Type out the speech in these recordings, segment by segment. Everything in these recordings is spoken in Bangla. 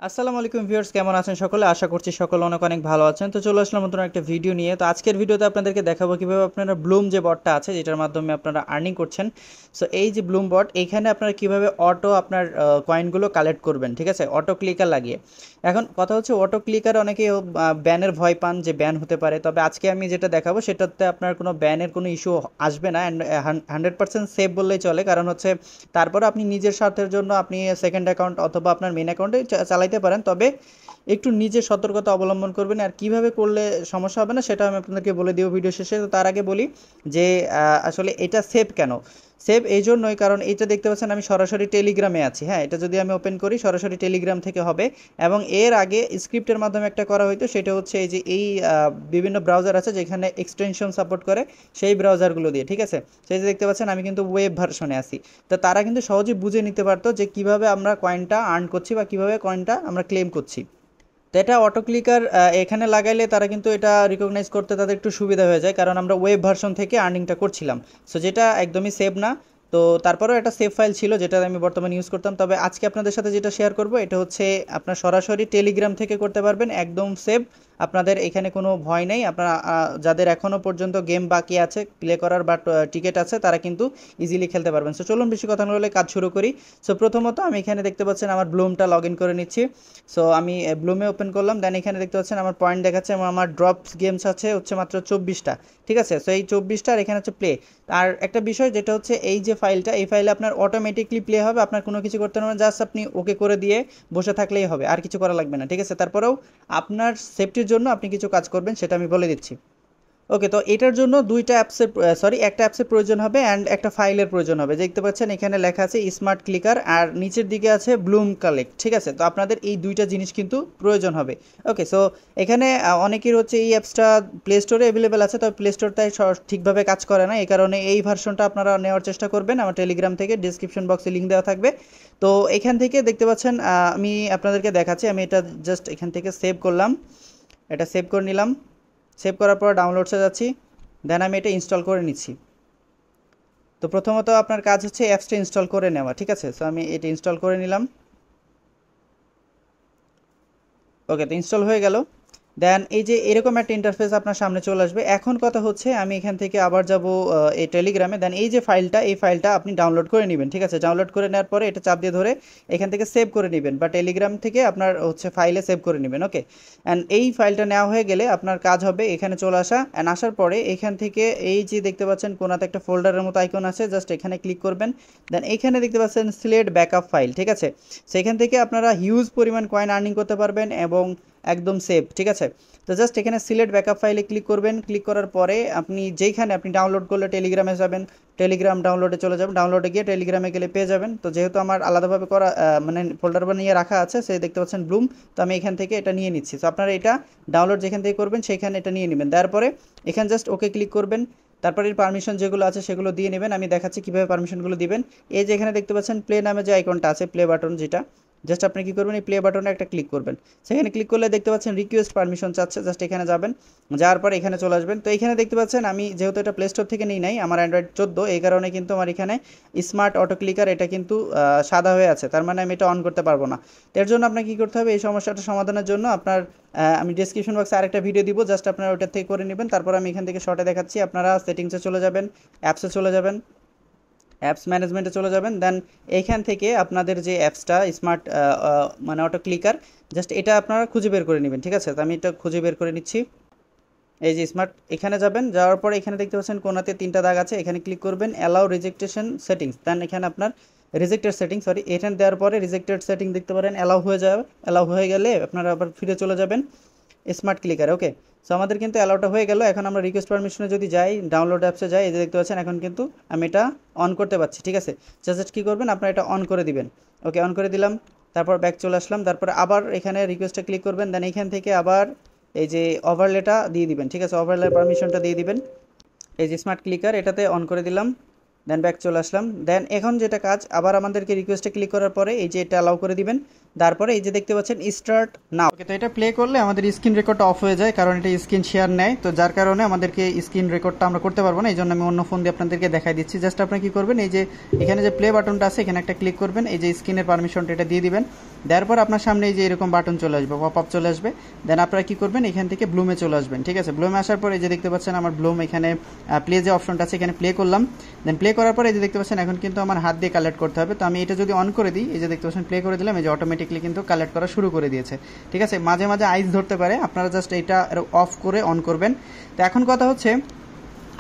আসসালামু আলাইকুম ভিউয়ার্স, কেমন আছেন সকলে? আশা করছি সকলে অনেক অনেক ভালো আছেন। তো চলে আসলাম নতুন একটা ভিডিও নিয়ে। তো আজকের ভিডিওতে আপনাদেরকে দেখাবো কিভাবে আপনারা ব্লুম যে বটটা আছে যেটার মাধ্যমে আপনারা আর্নিং করছেন। সো এই যে ব্লুম বট, এইখানে আপনারা কিভাবে অটো আপনার কয়েনগুলো কালেক্ট করবেন, ঠিক আছে, অটো ক্লিকার লাগিয়ে। এখন কথা হচ্ছে অটো ক্লিকার অনেকেই ব্যানের ভয় পান যে ব্যান হতে পারে, তবে আজকে আমি যেটা দেখাবো সেটাতে আপনার কোনো ব্যানের কোনো ইস্যু আসবে না অ্যান্ড 100% সেফ বললেই চলে। কারণ হচ্ছে তারপরে আপনি নিজের স্বার্থের জন্য আপনি সেকেন্ড অ্যাকাউন্ট অথবা আপনার মেন অ্যাকাউন্টে চালাইতে পারেন, তবে একটু নিজের সতর্কতা অবলম্বন করবেন। আর কিভাবে করলে সমস্যা হবে না সেটা আমি আপনাদেরকে বলে দিব ভিডিও শেষে। তো তার আগে বলি যে আসলে এটা সেভ কেন। সেভ এই জন্যই কারণ এইটা দেখতে পাচ্ছেন আমি সরাসরি টেলিগ্রামে আছি। হ্যাঁ, এটা যদি আমি ওপেন করি সরাসরি টেলিগ্রাম থেকে হবে, এবং এর আগে স্ক্রিপ্টের মাধ্যমে একটা করা হইতো, সেটা হচ্ছে এই যে এই বিভিন্ন ব্রাউজার আছে যেখানে এক্সটেনশন সাপোর্ট করে, সেই ব্রাউজারগুলো দিয়ে, ঠিক আছে। সেই যে দেখতে পাচ্ছেন আমি কিন্তু ওয়েব ভার্সনে আছি। তো তারা কিন্তু সহজে বুঝে নিতে পারতো যে কিভাবে আমরা কয়েনটা আর্ন করছি বা কিভাবে কয়েনটা আমরা ক্লেম করছি। তো এটা অটো ক্লিকার এখানে লাগাইলে তারা কিন্তু এটা রিকগনাইজ করতে তাদের একটু সুবিধা হয়ে যায়, কারণ আমরা ওয়েব ভার্সন থেকে আর্নিংটা করছিলাম। সো যেটা একদমই সেভ না। তো তারপরেও একটা সেভ ফাইল ছিল যেটা আমি বর্তমানে ইউজ করতাম, তবে আজকে আপনাদের সাথে যেটা শেয়ার করব এটা হচ্ছে আপনার সরাসরি টেলিগ্রাম থেকে করতে পারবেন, একদম সেভ। আপনাদের এখানে কোনো ভয় নেই। আপনারা যাদের এখনও পর্যন্ত গেম বাকি আছে প্লে করার বা টিকিট আছে তারা কিন্তু ইজিলি খেলতে পারবেন। সো চলুন বেশি কথা না বলে কাজ শুরু করি। সো প্রথমত আমি এখানে দেখতে পাচ্ছেন আমার ব্লুমটা লগ ইন করে নিচ্ছি। সো আমি ব্লুমে ওপেন করলাম, দেন এখানে দেখতে পাচ্ছেন আমার পয়েন্ট দেখাচ্ছে এবং আমার ড্রপস গেমস আছে হচ্ছে মাত্র 24টা, ঠিক আছে। সো এই 24টা আর এখানে হচ্ছে প্লে। আর একটা বিষয় যেটা হচ্ছে এই যে ফাইলটা, এই ফাইলে আপনার অটোমেটিকলি প্লে হবে, আপনার কোনো কিছু করতে হবে না, জাস্ট আপনি ওকে করে দিয়ে বসে থাকলেই হবে, আর কিছু করা লাগবে না, ঠিক আছে। তারপরেও আপনার সেফটির জন্য আপনি কিছু কাজ করবেন সেটা আমি বলে দিচ্ছি। ওকে, তো এটার জন্য দুইটা অ্যাপসের একটা অ্যাপসের প্রয়োজন হবে অ্যান্ড একটা ফাইলের প্রয়োজন হবে। দেখতে পাচ্ছেন এখানে লেখা আছে স্মার্ট ক্লিকার আর নিচের দিকে আছে ব্লুম কালেক্ট, ঠিক আছে। তো আপনাদের এই দুইটা জিনিস কিন্তু প্রয়োজন হবে। ওকে, সো এখানে অনেকের হচ্ছে এই অ্যাপসটা প্লে স্টোরে অ্যাভেলেবেল আছে, তবে প্লে স্টোরটাই ঠিকভাবে কাজ করে না, এই কারণে এই ভার্সনটা আপনারা নেওয়ার চেষ্টা করবেন। আমার টেলিগ্রাম থেকে ডিসক্রিপশন বক্সে লিঙ্ক দেওয়া থাকবে। তো এখান থেকে দেখতে পাচ্ছেন আমি আপনাদেরকে দেখাচ্ছি। আমি এটা জাস্ট এখান থেকে সেভ করলাম, এটা সেভ করে নিলাম। সেভ করার পর ডাউনলোডসে যাচ্ছি, দেন আমি এটা ইনস্টল করে নিচ্ছি। তো প্রথমত আপনার কাজ হচ্ছে অ্যাপসটা ইনস্টল করে নেওয়া, ঠিক আছে। সো আমি এটা ইনস্টল করে নিলাম। ওকে, তো ইনস্টল হয়ে গেল। দেন এই যে এরকম একটা ইন্টারফেস আপনার সামনে চলে আসবে। এখন কথা হচ্ছে আমি এখান থেকে আবার যাব এই টেলিগ্রামে, দেন এই যে ফাইলটা, এই ফাইলটা আপনি ডাউনলোড করে নেবেন, ঠিক আছে। ডাউনলোড করে নেওয়ার পরে এটা চাপ দিয়ে ধরে এখান থেকে সেভ করে নেবেন, বা টেলিগ্রাম থেকে আপনার হচ্ছে ফাইলে সেভ করে নেবেন। ওকে, অ্যান্ড এই ফাইলটা নেওয়া হয়ে গেলে আপনার কাজ হবে এখানে চলে আসা, অ্যান্ড আসার পরে এখান থেকে এই যে দেখতে পাচ্ছেন কোনাতে একটা ফোল্ডারের মতো আইকন আছে, জাস্ট এখানে ক্লিক করবেন। দেন এইখানে দেখতে পাচ্ছেন সিলেক্ট ব্যাকআপ ফাইল, ঠিক আছে। সেখান থেকে আপনারা হিউজ পরিমাণ কয়েন আর্নিং করতে পারবেন এবং একদম সেভ, ঠিক আছে। তো জাস্ট এখানে সিলেক্ট ব্যাকআপ ফাইলে ক্লিক করবেন। ক্লিক করার পরে আপনি যেইখানে আপনি ডাউনলোড করলে টেলিগ্রামে যাবেন, টেলিগ্রাম ডাউনলোডে চলে যাবেন, ডাউনলোডে গিয়ে টেলিগ্রামে গেলে পেয়ে যাবেন। তো যেহেতু আমার আলাদাভাবে করা মানে ফোল্ডার বানিয়ে রাখা আছে, সে দেখতে পাচ্ছেন ব্লুম, তো আমি এখান থেকে এটা নিয়ে নিচ্ছি। তো আপনারা এটা ডাউনলোড যেখান থেকে করবেন সেইখানে এটা নিয়ে নেবেন। তারপরে এখানে জাস্ট ওকে ক্লিক করবেন। তারপরে পারমিশন যেগুলো আছে সেগুলো দিয়ে নেবেন। আমি দেখাচ্ছি কীভাবে পারমিশনগুলো দিবেন। এই যে এখানে দেখতে পাচ্ছেন প্লে নামে যে আইকনটা আছে, প্লে বাটন যেটা, জাস্ট আপনি কী করবেন, এই প্লে বাটনে একটা ক্লিক করবেন। সেখানে ক্লিক করলে দেখতে পাচ্ছেন রিকোয়েস্ট পারমিশন চাচ্ছে, জাস্ট এখানে যাবেন। যাওয়ার পর এখানে চলে আসবেন। তো এখানে দেখতে পাচ্ছেন আমি যেহেতু এটা প্লে স্টোর থেকে নিই নাই, আমার অ্যান্ড্রয়েড 14, এই কারণে কিন্তু আমার এখানে স্মার্ট অটো ক্লিকার এটা কিন্তু সাদা হয়ে আছে, তার মানে আমি এটা অন করতে পারবো না। এর জন্য আপনাকে কী করতে হবে, এই সমস্যাটা সমাধানের জন্য আপনার আমি ডিসক্রিপশন বক্সে আরেকটা ভিডিও দিব, জাস্ট আপনারা ওটার থেকে করে নেবেন। তারপর আমি এখান থেকে শর্টে দেখাচ্ছি। আপনারা সেটিংসে চলে যাবেন, অ্যাপসে চলে যাবেন, অ্যাপস ম্যানেজমেন্টে চলে যাবেন। দেন এইখান থেকে আপনাদের যে অ্যাপসটা স্মার্ট মানে অটো ক্লিকার, জাস্ট এটা আপনারা খুঁজে বের করে নেবেন, ঠিক আছে। তো আমি এটা খুঁজে বের করে নিচ্ছি। এই যে স্মার্ট, এখানে যাবেন, যাওয়ার পরে এখানে দেখতে পাচ্ছেন কোনাতে তিনটা দাগ আছে, এখানে ক্লিক করবেন, অ্যালাউ রিজেক্টেশন সেটিংস। দেন এখানে আপনার রিজেক্টেড সেটিং, সরি, এখানে দেওয়ার পরে রিজেক্টেড সেটিং দেখতে পারেন অ্যালাউ হয়ে যাবে। অ্যালাউ হয়ে গেলে আপনারা আবার ফিরে চলে যাবেন স্মার্ট ক্লিকার। ওকে, সো আমাদের কিন্তু অ্যালাউটা হয়ে গেল। এখন আমরা রিকোয়েস্ট পারমিশনে যদি যাই, ডাউনলোড অ্যাপসে যাই, এই যে দেখতে পাচ্ছেন এখন কিন্তু আমি এটা অন করতে পারছি, ঠিক আছে। জাস্ট কী করবেন, আপনারা এটা অন করে দিবেন। ওকে, অন করে দিলাম। তারপর ব্যাক চলে আসলাম। তারপরে আবার এখানে রিকোয়েস্টে ক্লিক করবেন। দেন এইখান থেকে আবার এই যে ওভারলেটা দিয়ে দিবেন, ঠিক আছে। ওভারলে পারমিশনটা দিয়ে দিবেন। এই যে স্মার্ট ক্লিকার এটাতে অন করে দিলাম। দেন ব্যাক চলে আসলাম। দেন এখন যেটা কাজ, আবার আমাদেরকে রিকোয়েস্টে ক্লিক করার পরে এই যে এটা অ্যালাউ করে দিবেন। তারপরে এই যে দেখতে পাচ্ছেন স্টার্ট নাও। ওকে, তো এটা প্লে করলে আমাদের স্ক্রিন রেকর্ডটা অফ হয়ে যায়, কারণ এটা স্ক্রিন শেয়ার নেয়। তো যার কারণে আমাদেরকে স্ক্রিন রেকর্ডটা আমরা করতে পারবো না, এই জন্য আমি অন্য ফোন দিয়ে আপনাদেরকে দেখাই দিচ্ছি। জাস্ট আপনি কি করবেন, এই যে এখানে যে প্লে বাটনটা আছে এখানে একটা ক্লিক করবেন, এই যে স্ক্রিনের পারমিশনটা এটা দিয়ে দিবেন। দেওয়ার পর আপনার সামনে এই যে এরকম বাটন চলে আসবে, পপ আপ চলে আসবে। দেন আপনারা কি করবেন, এখান থেকে ব্লুমে চলে আসবেন। ঠিক আছে, ব্লুমে আসার পর এই যে দেখতে পাচ্ছেন আমার ব্লুম এখানে প্লে যে অপশনটা আছে এখানে প্লে করলাম। দেন প্লে করার পর এই যে দেখতে পাচ্ছেন এখন কিন্তু আমার হাত দিয়ে কালেক্ট করতে হবে। তো আমি এটা যদি অন করে দিই, এই যে দেখতে পাচ্ছেন প্লে করে দিলাম, এই যে অটোমেটিকলি কিন্তু কালেক্ট করা শুরু করে দিয়েছে। ঠিক আছে, মাঝে মাঝে আইস ধরতে পারে, আপনারা জাস্ট এটা অফ করে অন করবেন। তো এখন কথা হচ্ছে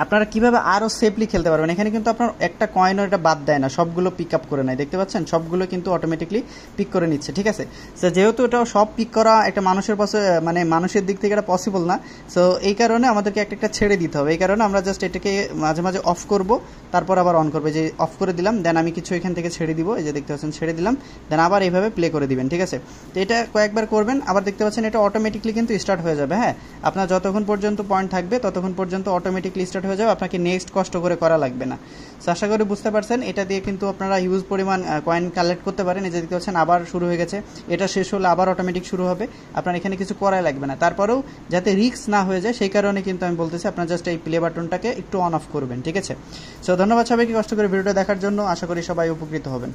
আপনারা কিভাবে আরও সেফলি খেলতে পারবেন। এখানে কিন্তু আপনার একটা কয়েনও এটা বাদ দেয় না, সবগুলো পিক আপ করে নেয়। দেখতে পাচ্ছেন সবগুলো কিন্তু অটোমেটিকলি পিক করে নিচ্ছে। ঠিক আছে, সো যেহেতু এটা সব পিক করা একটা মানুষের পাশে মানে মানুষের দিক থেকে এটা পসিবল না, সো এই কারণে আমাদেরকে একটা ছেড়ে দিতে হবে। এই কারণে আমরা জাস্ট এটাকে মাঝে মাঝে অফ করব, তারপর আবার অন করবে। যে অফ করে দিলাম, দেন আমি কিছু এখান থেকে ছেড়ে দিব, এই যে দেখতে পাচ্ছেন ছেড়ে দিলাম। দেন আবার এইভাবে প্লে করে দিবেন। ঠিক আছে, তো এটা কয়েকবার করবেন, আবার দেখতে পাচ্ছেন এটা অটোমেটিকলি কিন্তু স্টার্ট হয়ে যাবে। হ্যাঁ, আপনার যতক্ষণ পর্যন্ত পয়েন্ট থাকবে ততক্ষণ পর্যন্ত অটোমেটিকলি স্টার্ট হয়ে যাবে, আপনাকে নেক্সট কষ্ট করে করা লাগবে না। সো আশা করি বুঝতে পারছেন, এটা দিয়ে কিন্তু আপনারা হিউজ পরিমাণ কয়েন কালেক্ট করতে পারেন। এই যে দেখতে পাচ্ছেন আবার শুরু হয়ে গেছে, এটা শেষ হলে আবার অটোমেটিক শুরু হবে, আপনার এখানে কিছু করাই লাগবে না। তারপরেও যাতে রিস্ক না হয়ে যায় সেই কারণে কিন্তু আমি বলতেছি আপনার জাস্ট এই প্লে বাটনটাকে একটু অন অফ করবেন। ঠিক আছে, সো ধন্যবাদ সবাইকে কষ্ট করে ভিডিওটা দেখার জন্য, আশা করি সবাই উপকৃত হবেন।